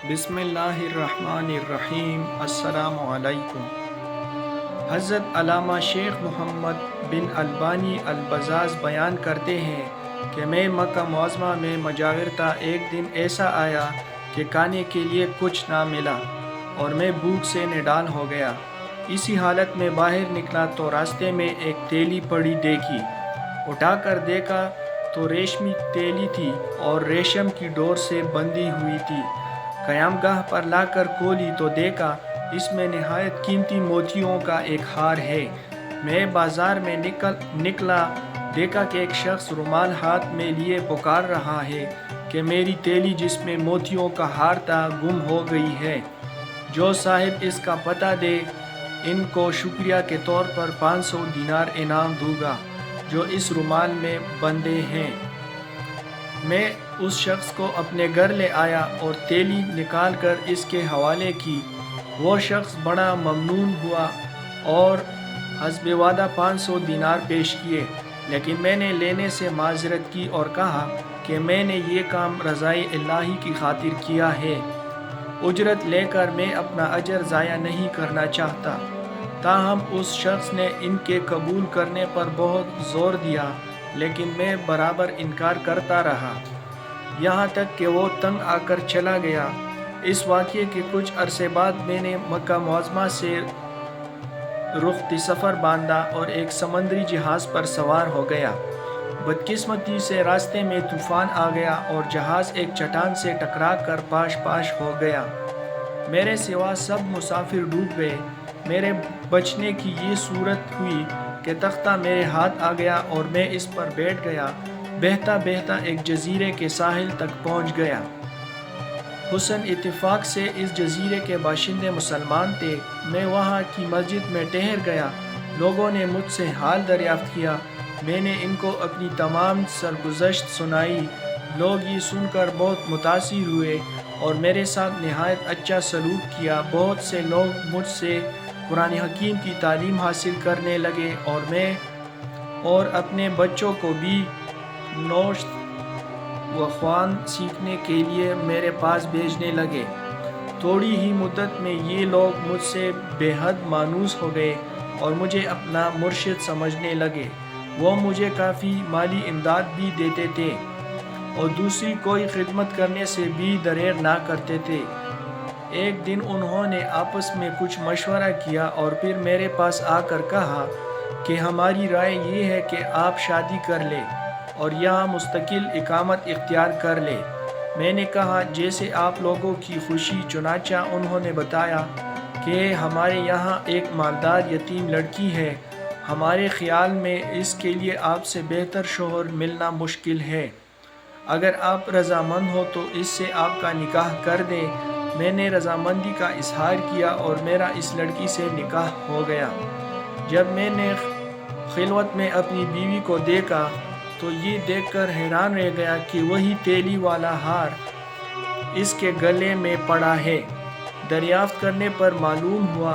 بسم اللہ الرحمن الرحیم۔ السلام علیکم۔ حضرت علامہ شیخ محمد بن البانی البزاز بیان کرتے ہیں کہ میں مکہ معظمہ میں مجاور تھا۔ ایک دن ایسا آیا کہ کھانے کے لیے کچھ نہ ملا اور میں بھوک سے نڈال ہو گیا۔ اسی حالت میں باہر نکلا تو راستے میں ایک تیلی پڑی دیکھی۔ اٹھا کر دیکھا تو ریشمی تیلی تھی اور ریشم کی ڈور سے بندھی ہوئی تھی۔ قیام گاہ پر لا کر کھولی تو دیکھا اس میں نہایت قیمتی موتیوں کا ایک ہار ہے۔ میں بازار میں نکلا، دیکھا کہ ایک شخص رومال ہاتھ میں لیے پکار رہا ہے کہ میری تیلی جس میں موتیوں کا ہار تھا گم ہو گئی ہے۔ جو صاحب اس کا پتہ دے ان کو شکریہ کے طور پر 500 دینار انعام دوں گا جو اس رومال میں بندھے ہیں۔ میں اس شخص کو اپنے گھر لے آیا اور تیلی نکال کر اس کے حوالے کی۔ وہ شخص بڑا ممنون ہوا اور حسب وعدہ 500 دینار پیش کیے، لیکن میں نے لینے سے معذرت کی اور کہا کہ میں نے یہ کام رضائے الہی کی خاطر کیا ہے۔ اجرت لے کر میں اپنا اجر ضائع نہیں کرنا چاہتا۔ تاہم اس شخص نے ان کے قبول کرنے پر بہت زور دیا، لیکن میں برابر انکار کرتا رہا، یہاں تک کہ وہ تنگ آ کر چلا گیا۔ اس واقعے کے کچھ عرصے بعد میں نے مکہ معظمہ سے رخت سفر باندھا اور ایک سمندری جہاز پر سوار ہو گیا۔ بدقسمتی سے راستے میں طوفان آ گیا اور جہاز ایک چٹان سے ٹکرا کر پاش پاش ہو گیا۔ میرے سوا سب مسافر ڈوب گئے۔ میرے بچنے کی یہ صورت ہوئی کہ تختہ میرے ہاتھ آ گیا اور میں اس پر بیٹھ گیا۔ بہتا بہتا ایک جزیرے کے ساحل تک پہنچ گیا۔ حسن اتفاق سے اس جزیرے کے باشندے مسلمان تھے۔ میں وہاں کی مسجد میں ٹھہر گیا۔ لوگوں نے مجھ سے حال دریافت کیا۔ میں نے ان کو اپنی تمام سرگزشت سنائی۔ لوگ یہ سن کر بہت متاثر ہوئے اور میرے ساتھ نہایت اچھا سلوک کیا۔ بہت سے لوگ مجھ سے قرآن حکیم کی تعلیم حاصل کرنے لگے اور میں اور اپنے بچوں کو بھی نوشت و خوان سیکھنے کے لیے میرے پاس بھیجنے لگے۔ تھوڑی ہی مدت میں یہ لوگ مجھ سے بے حد مانوس ہو گئے اور مجھے اپنا مرشد سمجھنے لگے۔ وہ مجھے کافی مالی امداد بھی دیتے تھے اور دوسری کوئی خدمت کرنے سے بھی دریغ نہ کرتے تھے۔ ایک دن انہوں نے آپس میں کچھ مشورہ کیا اور پھر میرے پاس آ کر کہا کہ ہماری رائے یہ ہے کہ آپ شادی کر لیں اور یہاں مستقل اقامت اختیار کر لیں۔ میں نے کہا جیسے آپ لوگوں کی خوشی۔ چنانچہ انہوں نے بتایا کہ ہمارے یہاں ایک مالدار یتیم لڑکی ہے۔ ہمارے خیال میں اس کے لیے آپ سے بہتر شوہر ملنا مشکل ہے۔ اگر آپ رضامند ہو تو اس سے آپ کا نکاح کر دیں۔ میں نے رضامندی کا اظہار کیا اور میرا اس لڑکی سے نکاح ہو گیا۔ جب میں نے خلوت میں اپنی بیوی کو دیکھا تو یہ دیکھ کر حیران رہ گیا کہ وہی تیلی والا ہار اس کے گلے میں پڑا ہے۔ دریافت کرنے پر معلوم ہوا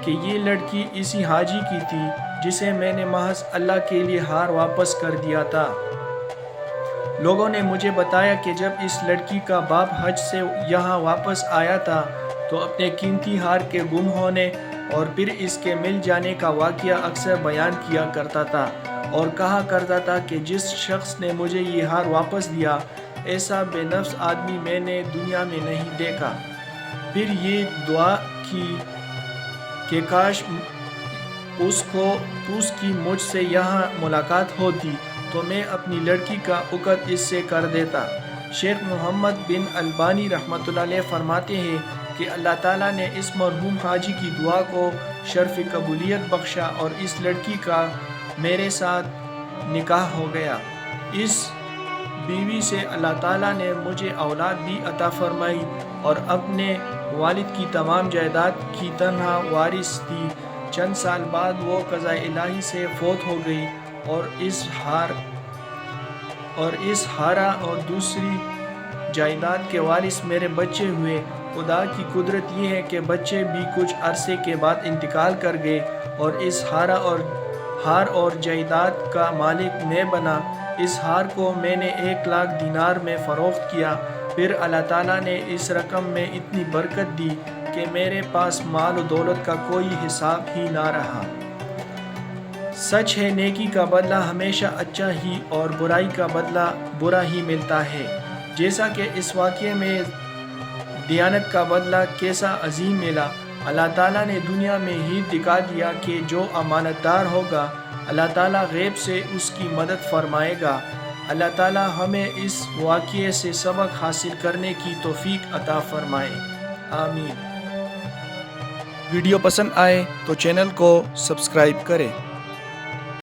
کہ یہ لڑکی اسی حاجی کی تھی جسے میں نے محض اللہ کے لیے ہار واپس کر دیا تھا۔ لوگوں نے مجھے بتایا کہ جب اس لڑکی کا باپ حج سے یہاں واپس آیا تھا تو اپنے قیمتی ہار کے گم ہونے اور پھر اس کے مل جانے کا واقعہ اکثر بیان کیا کرتا تھا اور کہا کرتا تھا کہ جس شخص نے مجھے یہ ہار واپس دیا، ایسا بے نفس آدمی میں نے دنیا میں نہیں دیکھا۔ پھر یہ دعا کی کہ کاش اس کی مجھ سے یہاں ملاقات ہوتی تو میں اپنی لڑکی کا عقد اس سے کر دیتا۔ شیخ محمد بن البانی رحمۃ اللہ علیہ فرماتے ہیں کہ اللہ تعالیٰ نے اس مرحوم حاجی کی دعا کو شرف قبولیت بخشا اور اس لڑکی کا میرے ساتھ نکاح ہو گیا۔ اس بیوی سے اللہ تعالیٰ نے مجھے اولاد بھی عطا فرمائی اور اپنے والد کی تمام جائیداد کی تنہا وارث تھی۔ چند سال بعد وہ قضاء الہی سے فوت ہو گئی اور اس ہارا اور دوسری جائیداد کے وارث میرے بچے ہوئے۔ خدا کی قدرت یہ ہے کہ بچے بھی کچھ عرصے کے بعد انتقال کر گئے اور اس ہار اور جائیداد کا مالک میں بنا۔ اس ہار کو میں نے 1 لاکھ دینار میں فروخت کیا۔ پھر اللہ تعالیٰ نے اس رقم میں اتنی برکت دی کہ میرے پاس مال و دولت کا کوئی حساب ہی نہ رہا۔ سچ ہے، نیکی کا بدلہ ہمیشہ اچھا ہی اور برائی کا بدلہ برا ہی ملتا ہے، جیسا کہ اس واقعے میں دیانت کا بدلہ کیسا عظیم ملا۔ اللہ تعالیٰ نے دنیا میں ہی دکھا دیا کہ جو امانت دار ہوگا اللہ تعالیٰ غیب سے اس کی مدد فرمائے گا۔ اللہ تعالیٰ ہمیں اس واقعے سے سبق حاصل کرنے کی توفیق عطا فرمائے، آمین۔ ویڈیو پسند آئے تو چینل کو سبسکرائب کریں۔